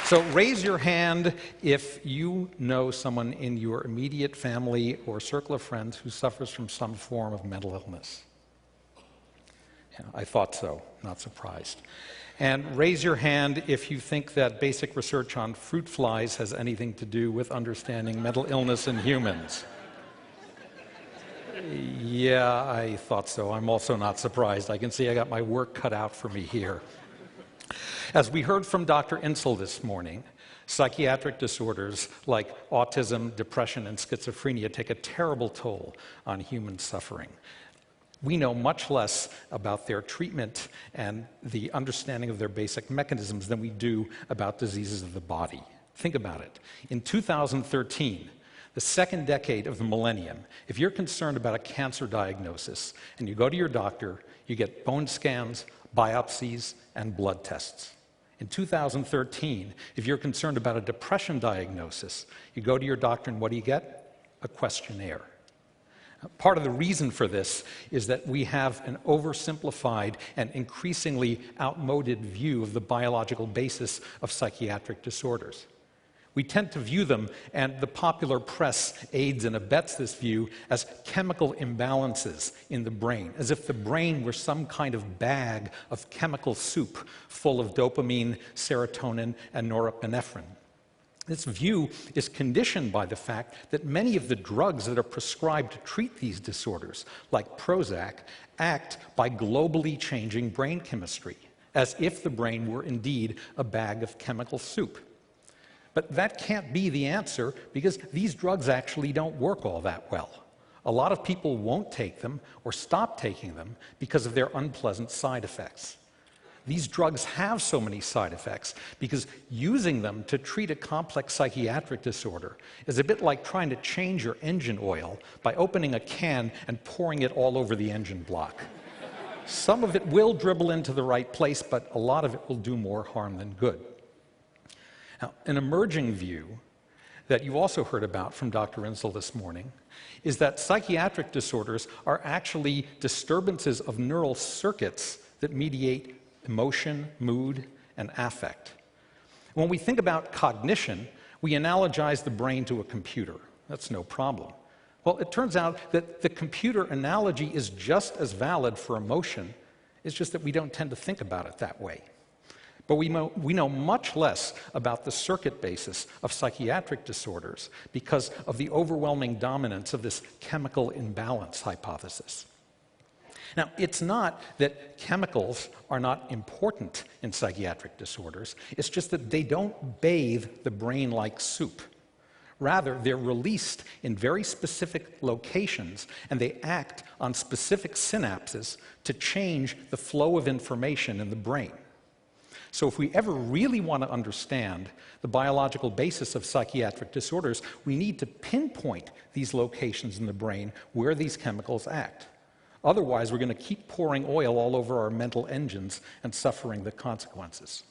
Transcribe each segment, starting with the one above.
So raise your hand if you know someone in your immediate family or circle of friends who suffers from some form of mental illness. Yeah, I thought so, not surprised. And raise your hand if you think that basic research on fruit flies has anything to do with understanding mental illness in humans. Yeah, I thought so. I'm also not surprised. I can see I got my work cut out for me here. As we heard from Dr. Insel this morning, psychiatric disorders like autism, depression, and schizophrenia take a terrible toll on human suffering. We know much less about their treatment and the understanding of their basic mechanisms than we do about diseases of the body. Think about it. In 2013, the second decade of the millennium, if you're concerned about a cancer diagnosis and you go to your doctor, you get bone scans, biopsies, and blood tests. In 2013, if you're concerned about a depression diagnosis, you go to your doctor and what do you get? A questionnaire. Part of the reason for this is that we have an oversimplified and increasingly outmoded view of the biological basis of psychiatric disorders. We tend to view them, and the popular press aids and abets this view, as chemical imbalances in the brain, as if the brain were some kind of bag of chemical soup full of dopamine, serotonin, and norepinephrine. This view is conditioned by the fact that many of the drugs that are prescribed to treat these disorders, like Prozac, act by globally changing brain chemistry, as if the brain were indeed a bag of chemical soup. But that can't be the answer, because these drugs actually don't work all that well. A lot of people won't take them or stop taking them because of their unpleasant side effects. These drugs have so many side effects because using them to treat a complex psychiatric disorder is a bit like trying to change your engine oil by opening a can and pouring it all over the engine block. Some of it will dribble into the right place, but a lot of it will do more harm than good. Now, an emerging view that you also heard about from Dr. Insel this morning is that psychiatric disorders are actually disturbances of neural circuits that mediate emotion, mood, and affect. When we think about cognition, we analogize the brain to a computer. That's no problem. Well, it turns out that the computer analogy is just as valid for emotion. It's just that we don't tend to think about it that way. But we know much less about the circuit basis of psychiatric disorders because of the overwhelming dominance of this chemical imbalance hypothesis. Now, it's not that chemicals are not important in psychiatric disorders. It's just that they don't bathe the brain like soup. Rather, they're released in very specific locations, and they act on specific synapses to change the flow of information in the brain. So if we ever really want to understand the biological basis of psychiatric disorders, we need to pinpoint these locations in the brain where these chemicals act. Otherwise, we're going to keep pouring oil all over our mental engines and suffering the consequences.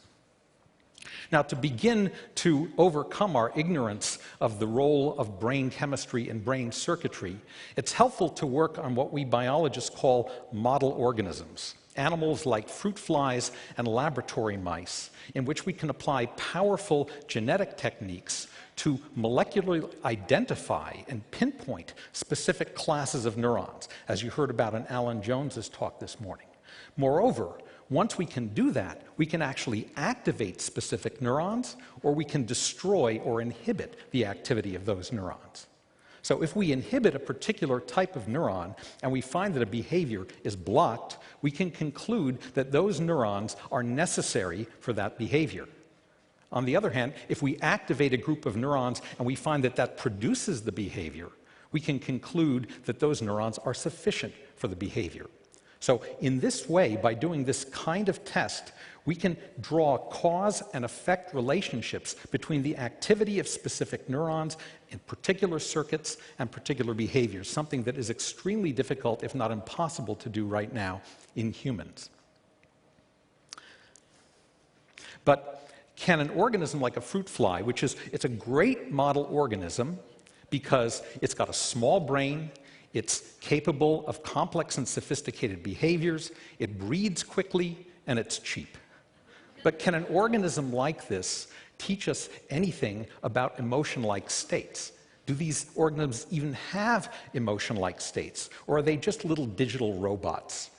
Now, to begin to overcome our ignorance of the role of brain chemistry and brain circuitry, it's helpful to work on what we biologists call model organisms. Animals like fruit flies and laboratory mice, in which we can apply powerful genetic techniques to molecularly identify and pinpoint specific classes of neurons, as you heard about in Alan Jones's talk this morning. Moreover, once we can do that, we can actually activate specific neurons, or we can destroy or inhibit the activity of those neurons. So if we inhibit a particular type of neuron and we find that a behavior is blocked, we can conclude that those neurons are necessary for that behavior. On the other hand, if we activate a group of neurons and we find that that produces the behavior, we can conclude that those neurons are sufficient for the behavior. So in this way, by doing this kind of test, we can draw cause and effect relationships between the activity of specific neurons in particular circuits and particular behaviors, something that is extremely difficult, if not impossible, to do right now in humans. But can an organism like a fruit fly, it's a great model organism because it's got a small brain, it's capable of complex and sophisticated behaviors, it breeds quickly, and it's cheap. But can an organism like this teach us anything about emotion-like states? Do these organisms even have emotion-like states, or are they just little digital robots?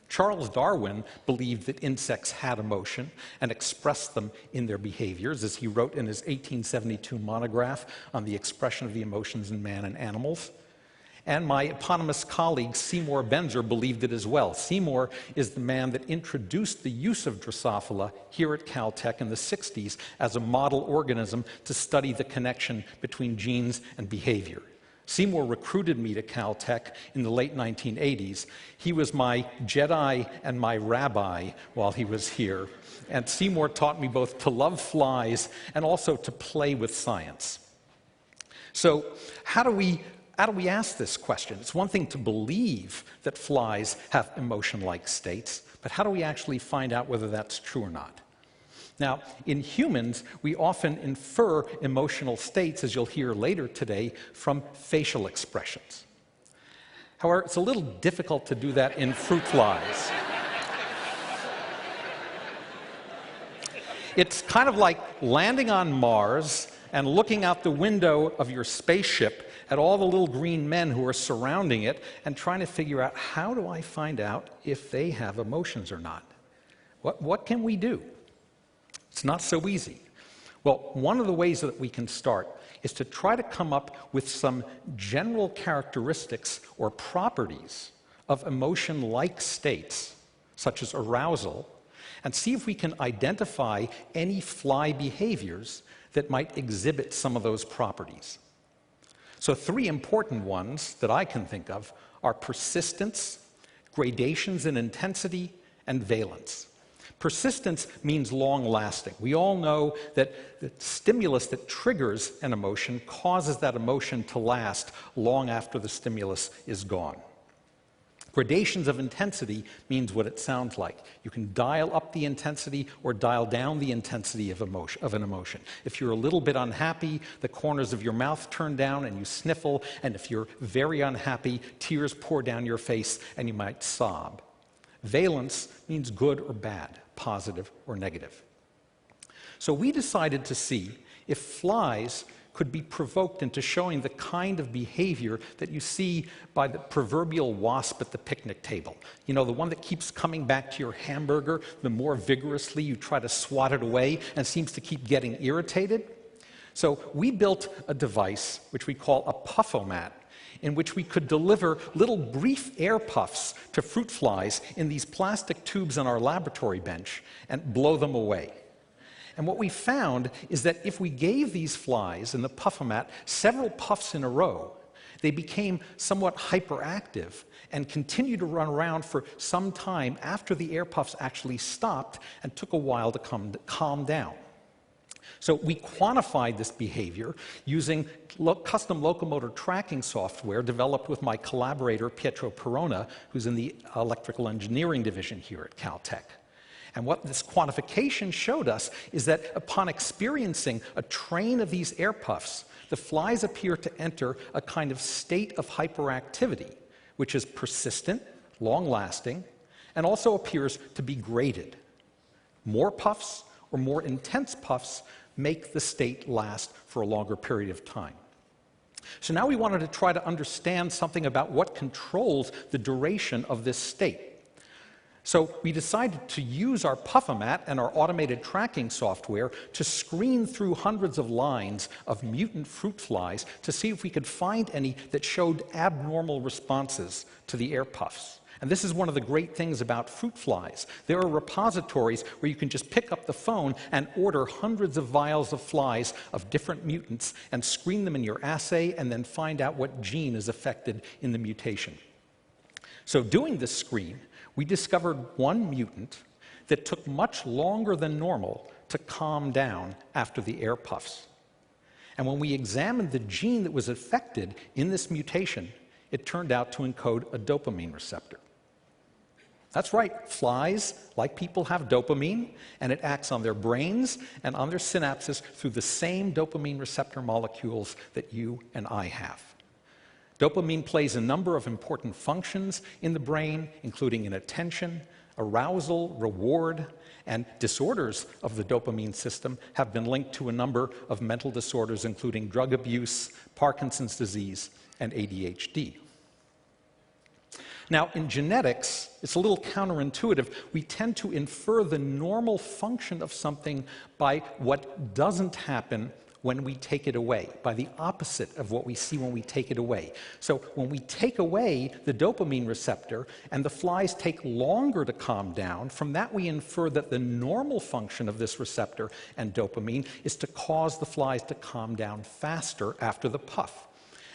Charles Darwin believed that insects had emotion and expressed them in their behaviors, as he wrote in his 1872 monograph on the expression of the emotions in man and animals. And my eponymous colleague Seymour Benzer believed it as well. Seymour is the man that introduced the use of Drosophila here at Caltech in the 60s as a model organism to study the connection between genes and behavior. Seymour recruited me to Caltech in the late 1980s. He was my Jedi and my rabbi while he was here. And Seymour taught me both to love flies and also to play with science. So how do we ask this question? It's one thing to believe that flies have emotion-like states, but how do we actually find out whether that's true or not? Now, in humans, we often infer emotional states, as you'll hear later today, from facial expressions. However, it's a little difficult to do that in fruit flies. It's kind of like landing on Mars and looking out the window of your spaceship at all the little green men who are surrounding it and trying to figure out, how do I find out if they have emotions or not? What can we do? It's not so easy. Well, one of the ways that we can start is to try to come up with some general characteristics or properties of emotion-like states, such as arousal, and see if we can identify any fly behaviors that might exhibit some of those properties. So 3 important ones that I can think of are persistence, gradations in intensity, and valence. Persistence means long-lasting. We all know that the stimulus that triggers an emotion causes that emotion to last long after the stimulus is gone. Gradations of intensity means what it sounds like. You can dial up the intensity or dial down the intensity of an emotion. If you're a little bit unhappy, the corners of your mouth turn down and you sniffle, and if you're very unhappy, tears pour down your face and you might sob. Valence means good or bad, positive or negative. So we decided to see if flies could be provoked into showing the kind of behavior that you see by the proverbial wasp at the picnic table. You know, the one that keeps coming back to your hamburger the more vigorously you try to swat it away and seems to keep getting irritated. So we built a device which we call a puffomat, in which we could deliver little brief air puffs to fruit flies in these plastic tubes on our laboratory bench and blow them away. And what we found is that if we gave these flies in the puffomat several puffs in a row, they became somewhat hyperactive and continued to run around for some time after the air puffs actually stopped and took a while to calm down. So we quantified this behavior using custom locomotor tracking software developed with my collaborator Pietro Perona, who's in the electrical engineering division here at Caltech. And what this quantification showed us is that upon experiencing a train of these air puffs, the flies appear to enter a kind of state of hyperactivity, which is persistent, long-lasting, and also appears to be graded. More puffs or more intense puffs make the state last for a longer period of time. So now we wanted to try to understand something about what controls the duration of this state. So we decided to use our puffomat and our automated tracking software to screen through hundreds of lines of mutant fruit flies to see if we could find any that showed abnormal responses to the air puffs. And this is one of the great things about fruit flies. There are repositories where you can just pick up the phone and order hundreds of vials of flies of different mutants and screen them in your assay and then find out what gene is affected in the mutation. So doing this screen, we discovered one mutant that took much longer than normal to calm down after the air puffs. And when we examined the gene that was affected in this mutation, it turned out to encode a dopamine receptor. That's right, flies, like people, have dopamine, and it acts on their brains and on their synapses through the same dopamine receptor molecules that you and I have. Dopamine plays a number of important functions in the brain, including in attention, Arousal, reward, and disorders of the dopamine system have been linked to a number of mental disorders, including drug abuse, Parkinson's disease, and ADHD. Now, in genetics, it's a little counterintuitive. We tend to infer the normal function of something by what doesn't happen when we take it away, by the opposite of what we see when we take it away. So when we take away the dopamine receptor and the flies take longer to calm down, from that we infer that the normal function of this receptor and dopamine is to cause the flies to calm down faster after the puff.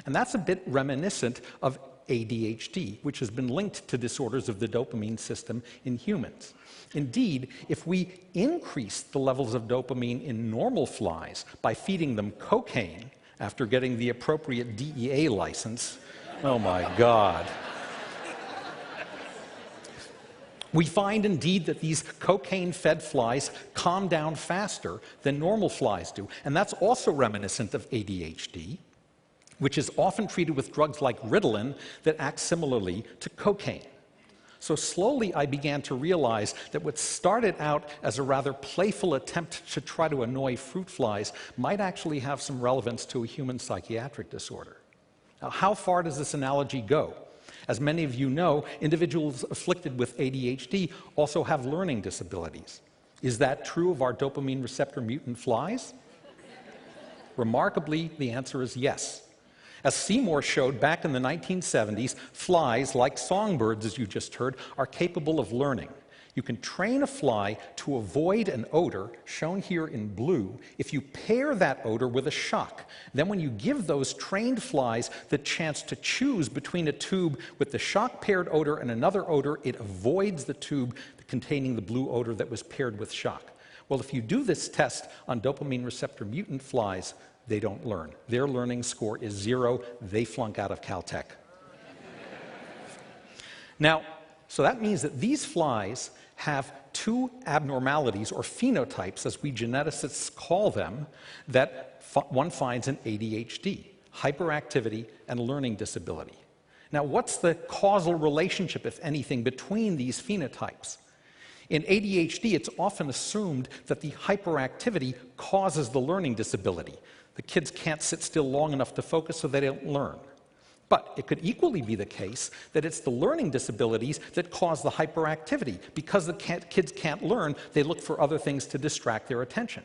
And that's a bit reminiscent of ADHD, which has been linked to disorders of the dopamine system in humans. Indeed, if we increase the levels of dopamine in normal flies by feeding them cocaine after getting the appropriate DEA license, oh my God. We find indeed that these cocaine-fed flies calm down faster than normal flies do. And that's also reminiscent of ADHD, which is often treated with drugs like Ritalin that act similarly to cocaine. So slowly I began to realize that what started out as a rather playful attempt to try to annoy fruit flies might actually have some relevance to a human psychiatric disorder. Now, how far does this analogy go? As many of you know, individuals afflicted with ADHD also have learning disabilities. Is that true of our dopamine receptor mutant flies? Remarkably, the answer is yes. As Seymour showed back in the 1970s, flies, like songbirds, as you just heard, are capable of learning. You can train a fly to avoid an odor, shown here in blue, if you pair that odor with a shock. Then when you give those trained flies the chance to choose between a tube with the shock-paired odor and another odor, it avoids the tube containing the blue odor that was paired with shock. Well, if you do this test on dopamine receptor mutant flies, they don't learn. Their learning score is 0. They flunk out of Caltech. Now, so that means that these flies have two abnormalities, or phenotypes, as we geneticists call them, that one finds in ADHD: hyperactivity and learning disability. Now, what's the causal relationship, if anything, between these phenotypes? In ADHD, it's often assumed that the hyperactivity causes the learning disability. The kids can't sit still long enough to focus, so they don't learn. But it could equally be the case that it's the learning disabilities that cause the hyperactivity. Because the kids can't learn, they look for other things to distract their attention.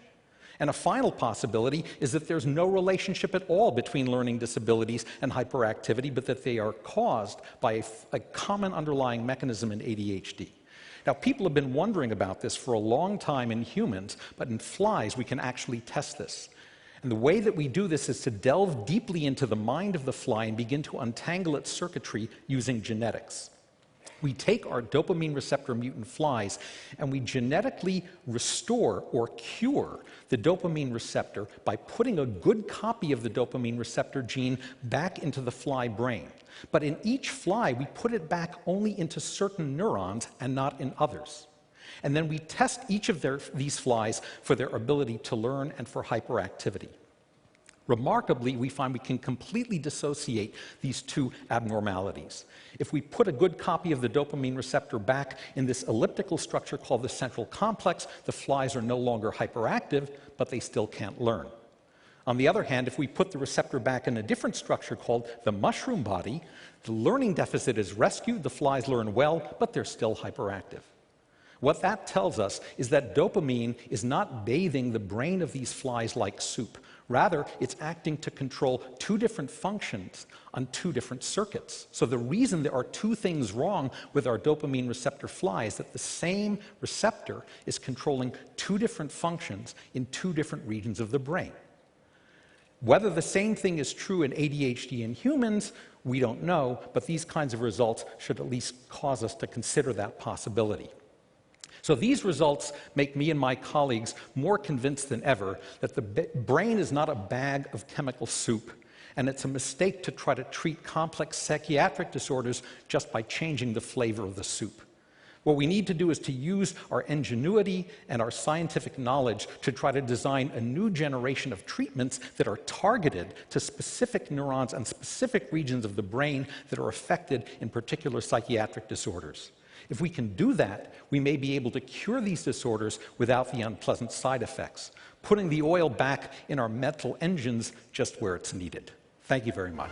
And a final possibility is that there's no relationship at all between learning disabilities and hyperactivity, but that they are caused by a common underlying mechanism in ADHD. Now, people have been wondering about this for a long time in humans, but in flies we can actually test this. And the way that we do this is to delve deeply into the mind of the fly and begin to untangle its circuitry using genetics. We take our dopamine receptor mutant flies and we genetically restore or cure the dopamine receptor by putting a good copy of the dopamine receptor gene back into the fly brain. But in each fly, we put it back only into certain neurons and not in others. And then we test each of these flies for their ability to learn and for hyperactivity. Remarkably, we find we can completely dissociate these two abnormalities. If we put a good copy of the dopamine receptor back in this elliptical structure called the central complex, the flies are no longer hyperactive, but they still can't learn. On the other hand, if we put the receptor back in a different structure called the mushroom body, the learning deficit is rescued, the flies learn well, but they're still hyperactive. What that tells us is that dopamine is not bathing the brain of these flies like soup. Rather, it's acting to control two different functions on two different circuits. So the reason there are two things wrong with our dopamine receptor fly is that the same receptor is controlling two different functions in two different regions of the brain. Whether the same thing is true in ADHD in humans, we don't know, but these kinds of results should at least cause us to consider that possibility. So these results make me and my colleagues more convinced than ever that the brain is not a bag of chemical soup, and it's a mistake to try to treat complex psychiatric disorders just by changing the flavor of the soup. What we need to do is to use our ingenuity and our scientific knowledge to try to design a new generation of treatments that are targeted to specific neurons and specific regions of the brain that are affected in particular psychiatric disorders. If we can do that, we may be able to cure these disorders without the unpleasant side effects, putting the oil back in our mental engines just where it's needed. Thank you very much.